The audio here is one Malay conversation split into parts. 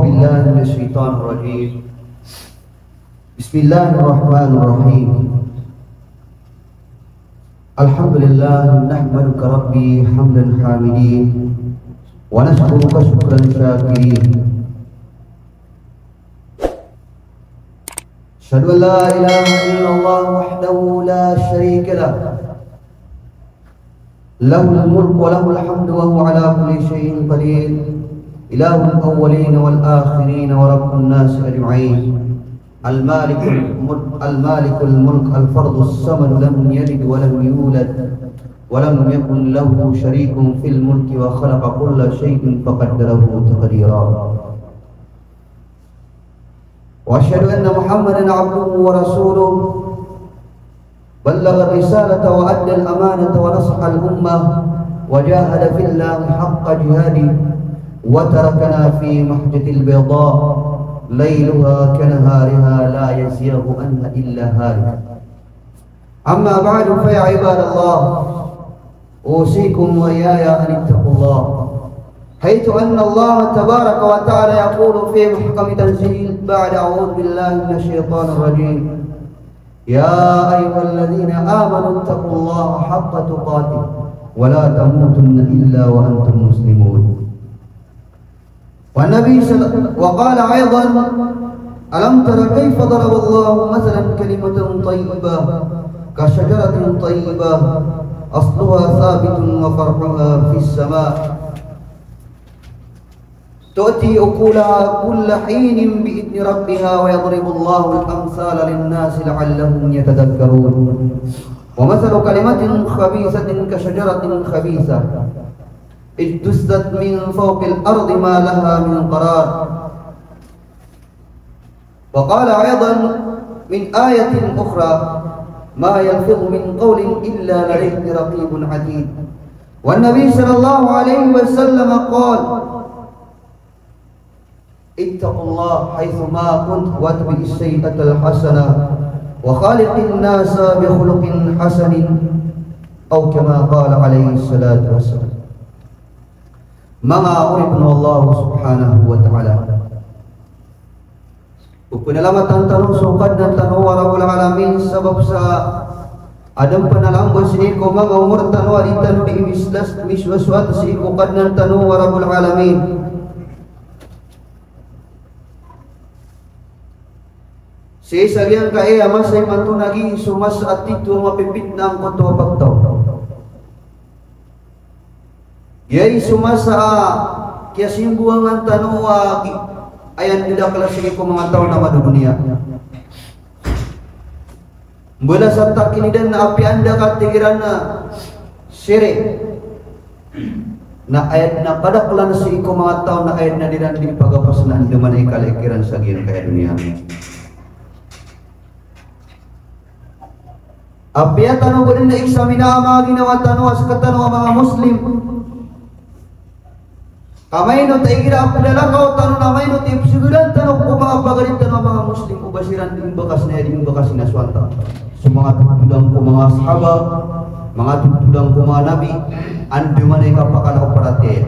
بالله من الشيطان الرجيم. بسم الله الرحمن الرحيم. الحمد لله نحمدك ربي حمدا حامدين ونشكرك شكرا شاكرين. أشهد أن لا إله إلا الله وحده لا شريك له، له الملك وله الحمد وهو على كل شيء قدير، إله الأولين والآخرين ورب الناس أجمعين، المالك الملك الفرد الصمد، لم يلد ولم يولد ولم يكن له شريك في الملك وخلق كل شيء فقدره تقديرا. وأشهد أن محمدا عبده ورسوله، بلغ الرسالة وأدى الأمانة ونصح الأمة وجاهد في الله حق جهاده، وتركنا في محجة البيضاء ليلها كنهارها لا يزيغ عنها إلا هالك. أما بعد فيا عباد الله، أوصيكم وإياي أن اتقوا الله، حيث أن الله تبارك وتعالى يقول في محكم تنزيل بعد أعوذ بالله من الشيطان الرجيم: يا أيها الذين آمنوا اتقوا الله حق تقاته ولا تموتن إلا وأنتم مسلمون. وقال أيضا: ألم تر كيف ضرب الله مثلا كلمة طيبة كشجرة طيبة أصلها ثابت وفرعها في السماء تؤتي أكلها كل حين بإذن ربها ويضرب الله الأمثال للناس لعلهم يتذكرون. ومثل كلمة خبيثة كشجرة خبيثة اجتثت من فوق الأرض ما لها من قرار. وقال أيضا من آية أخرى: ما يلفظ من قول إلا لديه رقيب عتيد. والنبي صلى الله عليه وسلم قال: اتقوا الله حيثما كنت واتبع السيئة الحسنة وخالق الناس بخلق حسن، أو كما قال عليه الصلاة والسلام. Mga uripun Allah subhanahu wa ta'ala, penyelamatan tanong sukad dan tanong warabul alamin, sabab sa adam panalambos ni ko mga umur tanong alitan di miswaswat si ikukad ng tanong warabul alamin. Si sagyang kaya masay mantunagi sumas at ito mapipit na ang konto pagtaw. Yay sumasa kaya simbuang tanong ayan tidak kelasigi ko mga tao na madudunia. Mula sa takinidan na api anda katigiran na sire na ayat na kadaklan sa iko mga tao na ayat na dinan di pagapas na andaman ay kalikiran sa gyan kaya dunia. Api at tanong ko din na eksamina mga ginawa tanong sa katanong mga Muslim. Kamay no taikira apilala tanong na may no tipsigulan tanong ko mga pagalit tanong mga Muslim ubasiran din bakas na din bakas na swanta. So mga tutudang ko mga sahaba, mga tutudang ko mga nabi, ando man ay kapakalaw parate.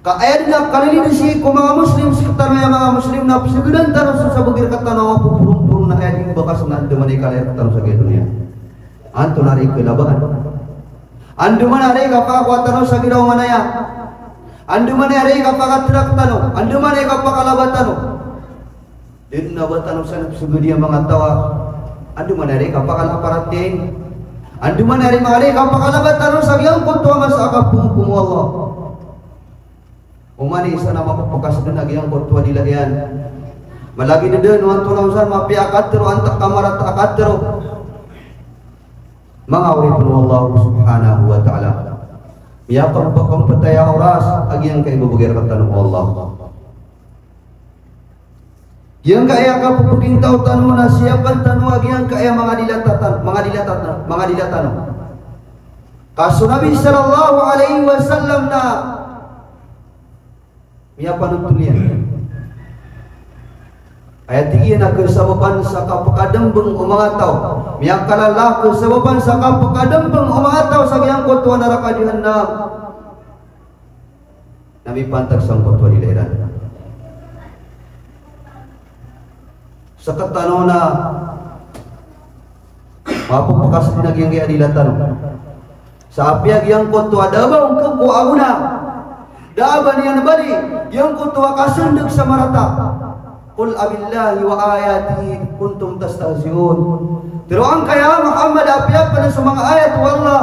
Kaayad na kalilin si ko mga Muslim sekitar mga Muslim na psigulan tanong sa bugir katanong ako purong-purong na ay din bakas na ando man ay kalayat tanong sa dunia. Anto nari ko labahan. Ando man ay kapakwa tanong sa ginaw manaya. Ando man ay kapakatrak tanong, ando man ay kapakalabat tanong. Din na ba tanong sa nagsugudia mga tawa, ando man ay kapakalaparateng, ando man ay kapakalabat tanong sa giyang kuntuwa mas akapungkung Allah. Umani isa na mapapakas na giyang kuntuwa nila yan. Malagi na din, nuwan tulang saan, mapiakatero, antak kamarat akatero. Mga uripun Allah subhanahu wa ta'ala. Ya pagpakang pataya oras agyang kay bubugir ka tanong Allah. Yang kaya ka pupuging tao tanong na siyapan tanong agyang kaya mga dilatan. Kaso Nabi sallallahu alaihi wasallam na miya panutulian. Ayat iyan na kesababan sa kapakadambang umangataw. Miyak kalala kesababan sa kapakadambang umangataw sa giyang kotwa neraka jahannam. Nabi pantag sang kotwa di daerah. sa katano na mapupakas din naging adilatan sa apyag yang koto adabaw ko aguna daaban yan bali yang koto kasundag sa marata qul abillahi wa ayatihi kuntum tastahzi'un. Pero ang kaya Muhammad apyag pada sa mga ayat wallah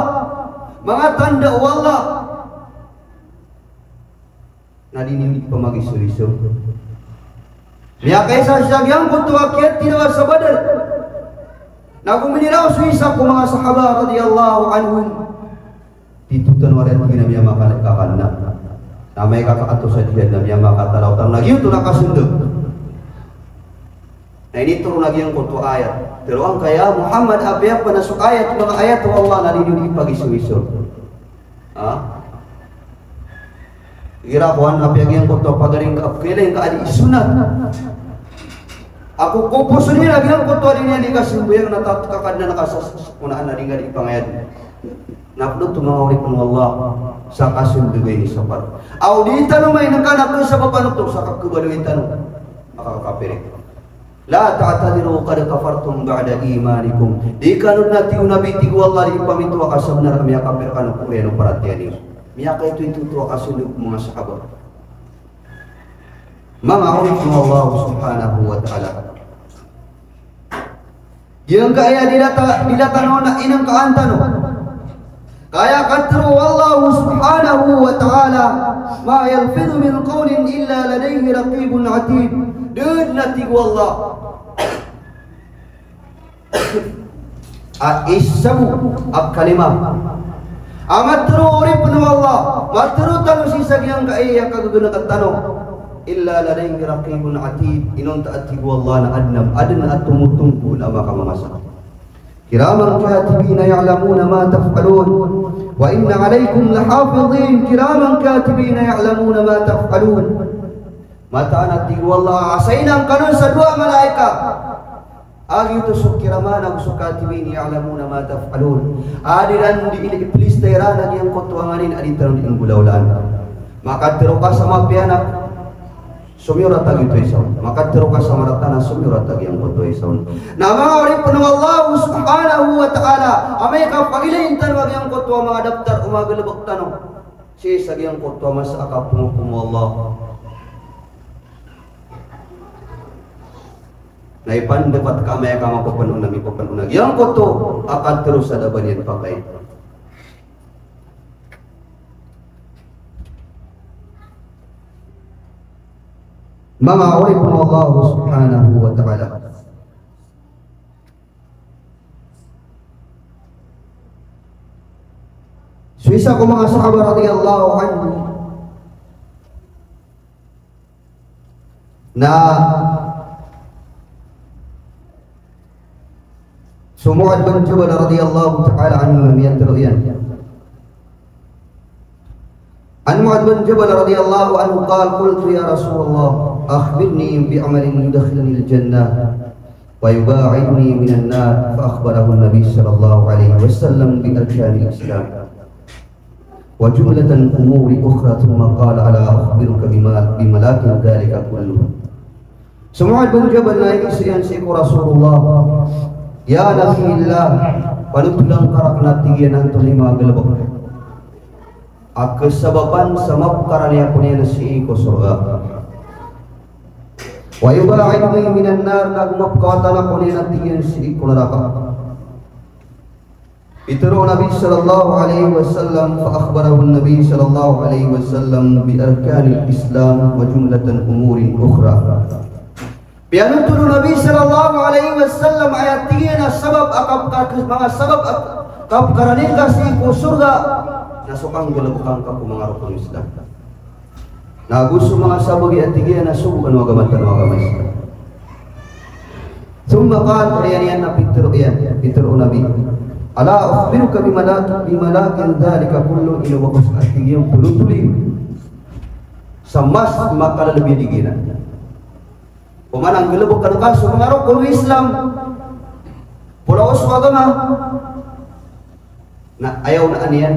mga tanda wallah nadinig pa mag-isu-isu niya kaysa siya yang koto akyat tinawa sa Badr naguminiraw suisa ko mga sahaba radiyallahu anhum titutan waret ginamya makalakakan na may kakaato sa diyan na miya makatalaw tang nagyo to nakasundog na ini turun lagi yang kutu ayat pero ang kaya Muhammad apya panasuk ayat mga ayat Allah nalilili pag-isu-isu irakuan apya yang kutu pagaling ka adi isunat aku kupus ini lagi ang kutu adi niya dikasimbayang natatkakad na nakasas kunaan na ringa di pangayat napdo tumawari kung Allah sa kasundugay ni sapat audita no may nakanak sa papanuto sa kakabalitan makakapirik la ta'tadiru qad kafartum ba'da imanikum di kanun nati unabiti wallah di pamitu akasabna kami kafir kanu kureno paratiani miya kay itu akasundug mga sahabat ma'arifun Allah subhanahu wa ta'ala yang kaya dilatano na inang kaantano kaya katru Allah subhanahu wa ta'ala ma yalfidu min qawlin illa ladayhi raqibun atid dud nati wallah aisamu ak kalimah amatru urip nu Allah matru tanu sisa yang kaya kaguna katano illa ladayhi raqibun atid inon taati wallah na adna atumutungku na makamamasa kiraman katibina ya'lamuna ma taf'alun wa inna 'alaykum lahafizin kiraman katibina ya'lamuna ma taf'alun mata anati wallah asainan kanon sa dua malaika agi tusuk kiraman agusuk katibina ya'lamuna ma taf'alun adiran di iblis tayra nagi ang kutuanganin aditan di gulaulan maka teruka sama pianak sumirat tagi tu isaun maka teruka sama ratana sumirat tagi yang kutu isaun nama ori penuh Allah subhanahu wa ta'ala amay ka pagilain tanwag yang kutu mga daftar umagalabak tanong si sagi yang kutu mas akapungukum Allah naipan dapat kami kama papanunag ipapanunag yang kutu akan terus ada banyan pakai ma'arifun Allah subhanahu wa ta'ala suisa ko mga sahabat radiyallahu anhu na Mu'adh bin Jabal radiyallahu ta'ala anhu yan teruyan an Mu'adh bin Jabal radiyallahu anhu qala qultu ya Rasulullah akhbirni bi'amalin yudkhilni al-jannah wa yuba'idni minan nar fa akhbarahu an-nabi sallallahu alaihi wasallam bi arkanil islam wa jumlatan umuri ukhra thumma qala ala akhbiruka bimalakin dhalika kulluhu Mu'adh bin Jabal naik isian si Rasulullah ya nabiillah panutulang karakna tigyan anto lima galabak akasababan sama karania punya si ko surga wa yubaidni minan nar nagumap kawatana punya tigyan si ko neraka itero Nabi sallallahu alaihi wasallam fa akhbarahu Nabi sallallahu alaihi wasallam bi arkanil islam wa jumlatan umurin ukhra pianutun Nabi sallallahu alaihi wasallam ayat tigyan sabab akap mga sabab akap karanin kasi ko surga nasukang galabukang ka mga rukun Islam na gusto mga sabagi at tigyan na subukan wagamatan Islam thumma qala riyan na pitro Nabi ala ukhbiruka bimalakin dhalika kullu ila waqas at tigyan pulutuli sa mas makalalabi diginan pumanang galabukan ka sa mga rukun Islam pulaos wagama na ayaw na aniyan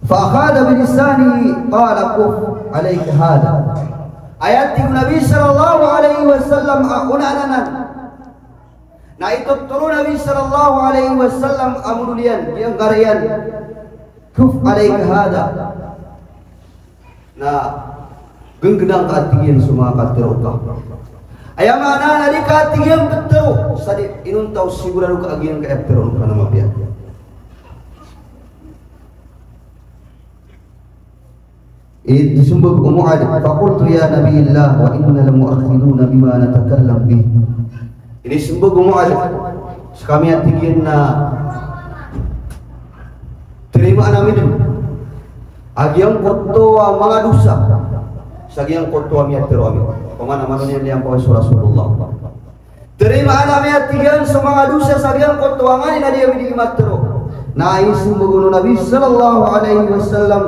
فأخذ بلسانه قال كف عليك هذا ayat Nabi sallallahu alaihi wasallam unananan. Nah itu turun Nabi sallallahu alaihi wasallam amulian yang garian kuf alaik hada. Nah genggedang katingin semua katerukah. Ayam mana nadi katingin beteru. Sadi inun tahu siguran ka agian ka efteron kana mapia. Disumbag umuad faqultu ya nabiyillah wa inna lamu'akhiruna bima natakallam bih. Ini sumbag umuad kami atigin na terima namin agiang koto mga dosa sagiang koto ami atero ami pamana manon yang liang pa Rasulullah terima namin atigin sa mga dosa sagiang koto angani na dia bidi matero na isumbag Nabi sallallahu alaihi wasallam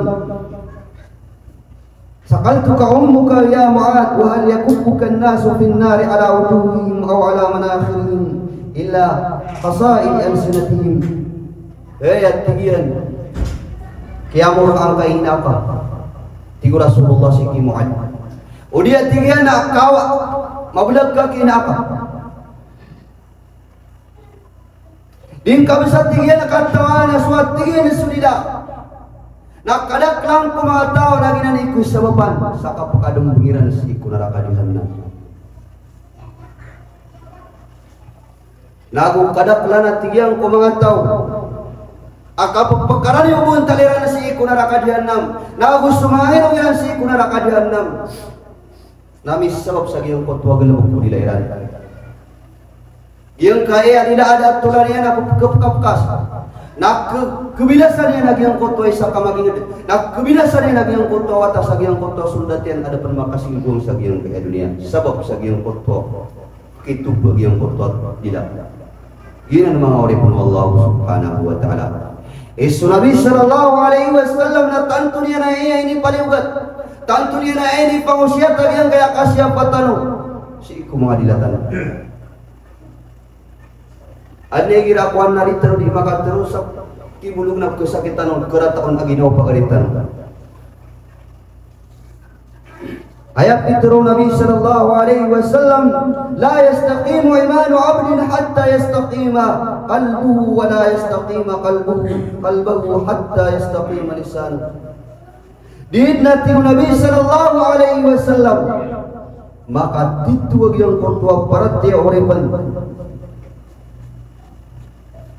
Saqaltuka ummuka ya Mu'ad wa hal yakuffuka an-nasu fi an-nari ala wujuhihim aw ala manakhirihim illa qasaid alsinatihim. Tigian kiamul angka inaka tigu Rasulullah siki Mu'ad. Udia tigian nak kawa mabulag ka kinaka. Din kabisa tigian katawana suat tigian sulida. Nak kadak lang ko mga tao na ginaniku sa baban sa kapakadong bungiran si iku neraka jahanam. Nagu kadak lang na tigyang ko mga tao akapagpagkaran yung buong taliran si iku neraka jahanam. Nagu sumahin ang ilan si iku neraka jahanam. Namis sabab sa giyong kotwa galabog po nilairan. Yang kaya tidak ada tulan yan na kapkas. Nak kebilasan yang lagi yang koto isa kamagin nak kebilasan yang lagi yang koto atas lagi yang koto sundatian ada permakasih gong sa yang ke dunia sebab sa yang koto itu bagi yang koto tidak gini mga orang pun Allah subhanahu wa ta'ala Nabi sallallahu alaihi wasallam na tanto niya na ini paliugat tanto niya na ini pangusiat lagi yang kaya kasya patano si iku mga dilatan Ane gira kuan nari terus di maka terus kibulung na kesakitan on kerataon aginaw pagalitan. Ayat itu Nabi sallallahu alaihi wasallam la yastaqimu imanu 'abdin hatta yastaqima qalbuhu wa la yastaqima qalbuhu hatta yastaqima lisanuhu. Dinati Nabi sallallahu alaihi wasallam maka titu yang kortua parate orepan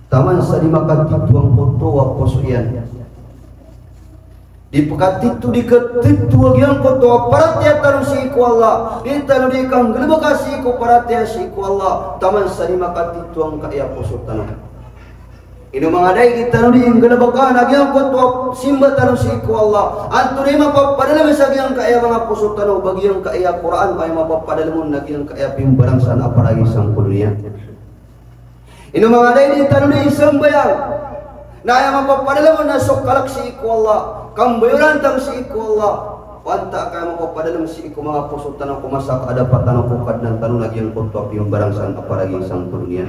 taman sa di makatitu ang kotoa posuyan di pakatitu di ketitu ang kotoa paratya tanu si iku Allah di tanu di kang gelebaka si iku paratya si iku Allah taman sa di makatitu ang kaya poso tanu ino mga day kita tanu di gelebaka nagi ang kotoa simba tanu si iku Allah antu di mapapadala masagi ang kaya mga poso tanu bagi ang kaya Quran ay mapapadala mo nagi ang kaya pimbarang san aparagi sang dunia Ino mga day di tanong ni isang bayang na ay mapapadala mo na sokalak si iku Allah kambayuran tang si iku Allah wanta kaya mapapadala mo si iku mga puso tanong kumasak ada patanong kukad ng tanong nagyang kuntuak yung barangsan aparaging sang dunia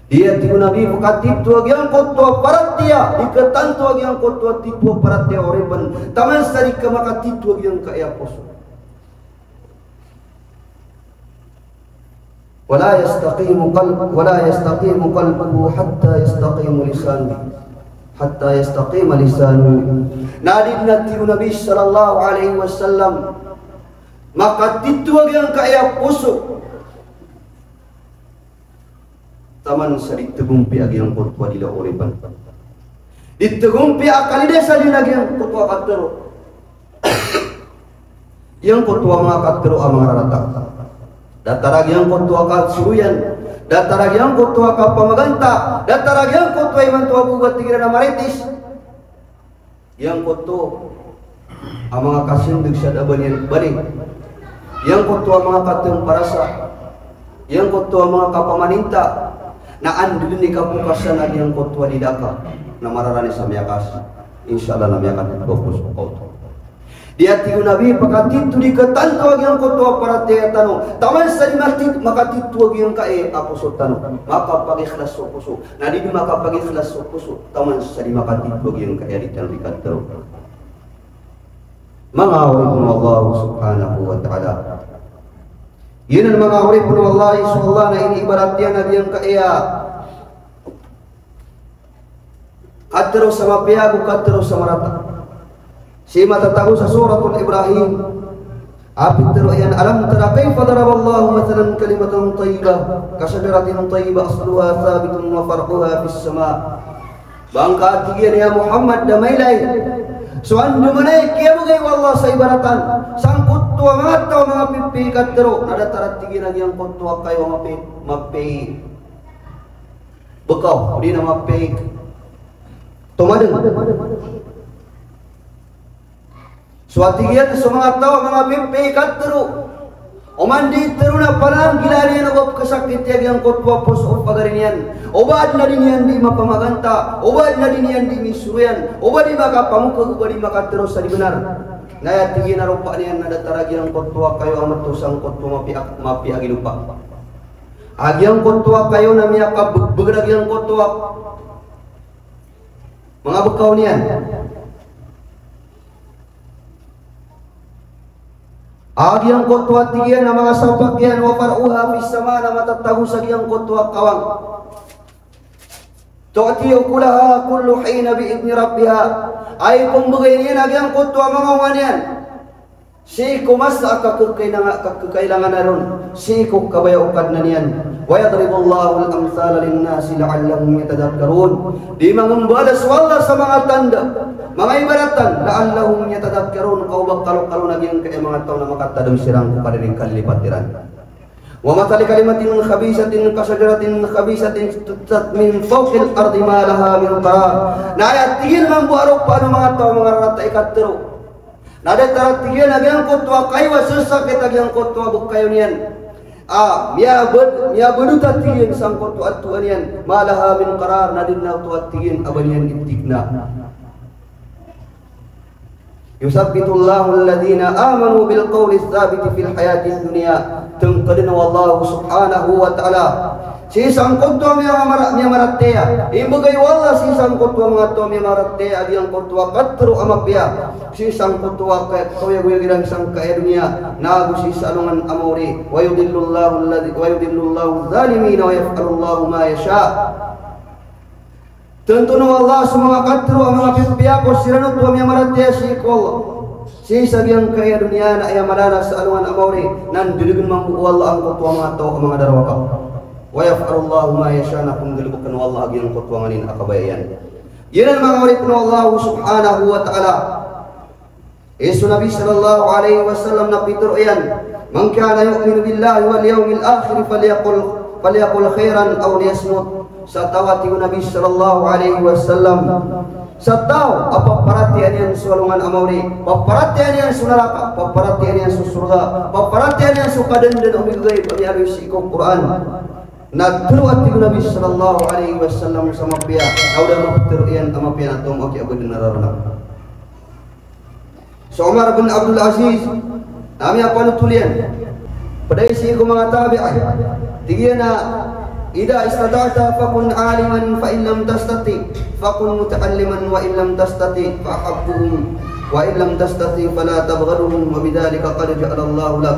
dia tiyo nabi pakatitu agyang kuntuak paratya diketantu agyang kuntuak tipu paratya oreban taman sari ka makatitu agyang kaya puso ولا يستقيم قلبه حتى يستقيم لسانه nadid natiu Nabi sallallahu alaihi wasallam maka tituag yang kaya puso taman sa ditagumpi agi ang kutwa dila oreban ditagumpi akalida sa dinagi ang kutwa katero yang kutwa mga katero ang mga raratak datarag yang kotua ka suruyan datarag yang kotua ka pamaganta datarag yang kotua iman tua bugat tigira na maritis yang koto ang mga kasindig sa daban balik yang kotua mga katong parasa yang kotua mga kapamaninta na andun ni kapukasan at yang kotua di daka na mararani sa miyakas insyaallah na miyakan fokus ko dia tiyo nabi pakatitu di ketantu agyang kotoa para tiya tanong taman sa di makatitu agyang kae apuso tanong makapagikhlas so puso na di makapagikhlas so puso taman sa di makatitu agyang kae di tanong di katero mga uripun Allah subhanahu wa ta'ala. Yun ang mga uripun Allah insyaAllah na iniibarat yan na diyang kaya at terus sama piago at terus sama rata. Si matatago sa suratul Ibrahim apit tero yan alam tara kayfa daraballahu mathalan kalimatan tayyibah kasajaratin tayyibah asluha thabitun wa farquha fis sama. Bangka tigian ya Muhammad damailay suan dumanay kiya bagay wallah sa ibaratan sangkut tua mga tao mga pipikat tero nada tarat tigian yang kutwa kayo mapi bekaw di na mapi tumadeng suatigian sa mga tao mga pipikat tero umandi tero na parang gilari na wap kasakit yang kutwa po sa pagarinyan ubad na din yan di mapamaganta ubad na din yan di misuruyan ubad di makapamuka ubad di makatero sa di benar ngaya tigin na rupa niyan nadataragi ang kutwa kayo ang matusang kutwa mapi agi lupa agi ang kutwa kayo na miyaka begrag yang kutwa mga bekaw niyan agi ang kutwa tigian na mga sabakyan wa faruha fis sama na matatago sa giyang kutwa kawang tu'ti ukulaha kullu hina bi idni rabbiha ay kumbagay niyan agi ang kutwa mga wanyan si kumas kakailangan na ron si kabayaukan na niyan wa yadribullahu al-amthala lin-nasi la'allahum yatadhakkarun di mangembalas wala sa mga tanda mga ibaratan la'allahum yatadhakkarun kaubak kalau naging kay mga tao na makatadam sirang kadiring kalipatiran wa matali kalimatin khabisatin kasajaratin khabisatin tutat min fawqil ardi ma laha min qarar na ayat tigil man buarok paano mga tao mga rata ikatero na ada tarat tigil nagyang kutwa kaywa susakit nagyang kutwa bukayo niyan miya beduta tigin sang kutwa at tuan yan ma laha min qarar na din na tuat tigin aban yan itigna yusabbitullahu alladhina amanu bil qawli tsabiti fil hayati dunya tungkadina wallahu subhanahu wa ta'ala si sang kutwa miya maratea imbagay wallah si sang kutwa mga to miya maratea adi ang kutwa katro amapya si sang kutwa kaya girang sang kaya dunya nagu si salungan amori wa yudillullahu adh-dhalimin wa yaf'alullahu ma yasha. Tentu na Allah semua katro ang mga pipiyako sirano tuwa miya maratea si Allah si sagyang kaya dunia na ay malala sa alungan amawri nan dilugun mampu Allah ang kutwa mga tao ang mga darawaka wa yaf'alullahu ma yasha na kung galibukan Allah agi ang kutwa nganin akabayan yan ang mga ulit na Allah subhanahu wa ta'ala Isu Nabi sallallahu alaihi wasallam na pitro yan man kana yu'minu billahi wal yawmil akhir falyaqul khairan aw liyasmut sa tawati Nabi sallallahu alaihi wasallam sa tao apa perhatian yang sulungan amawri paparatian yang sunaraka paparatian yang susurga paparatian yang sukadan dan umil gaib ami alus iko Quran na turuati Nabi sallallahu alaihi wasallam sama pia auda mapteruian ama pia atom oke abad nararana so Umar bin Abdul Aziz nami apa nutulian pada isi ko mga tabi'ah tigina idza istata'ta fakun 'aliman fa in lam tastati fakun muta'alliman wa in lam tastati fa habbuhum wa in lam tastati fala tabghaduhum wa bidzalika qad ja'ala Allah lak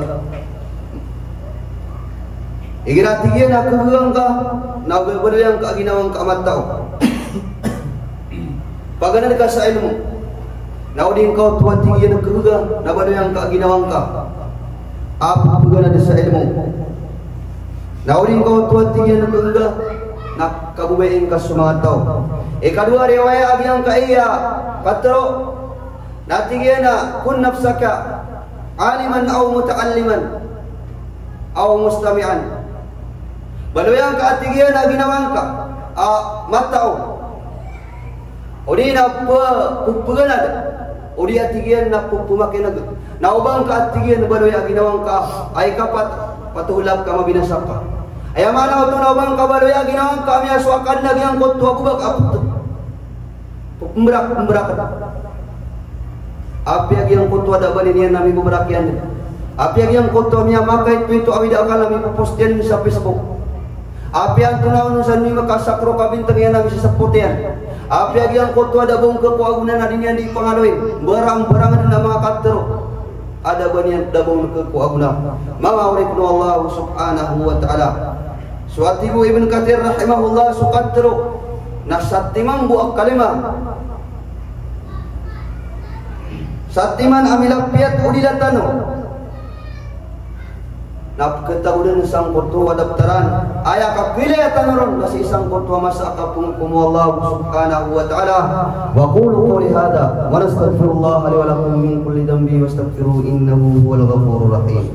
igira tigyan aku hang ka nagbeberyang ka ginawang ka matao pagana ka sa ilmu naudin kau tuan tigyan aku hang nabaryang ka ginawang ka apa pagana sa ilmu naurin kau tuan tinggi nak enggak nak kabubain ka mga tao ikadua riwayat abiyang kaiya patro natigena kun nafsaka aliman aw mutaalliman aw mustami'an baluyang ka atigena ginawang ka matao odina pupuganad odi atigena na pupumakinag naubang ka atigena baluyang ginawang ka ay kapat patulap ka mabinasak ka ay amana ito na bang kabaloya ginawang kami aswakan lagi ang kutwa bubak apot pumberak api agi ang kutwa dabalin yan nami bubrak yan api agi ang kutwa niya maka itu awida akal nami pupostian sa Facebook api ang tunaw nung saan niya makasakro kabintang yan nami sa saputian api agi ang kutwa dabong kakuagunan na din yan di pangaloy barang-barangan na mga katero ada banian dabung ke ku aguna mangawriknu Allah subhanahu wa ta'ala. Suatibu Ibn Katsir rahimahullah suqatru nasattimang buak kalimah sattiman amilapiat udilatano napketahudan sang kutua daftaran ayah kapilih tanoron masih sang kutua masa akapunkum Allah subhanahu wa ta'ala wa qulu qawli hadha wa nastaghfirullah li wa lakum min kulli dhanbi wastaghfiruhu innahu huwal ghafurur rahim.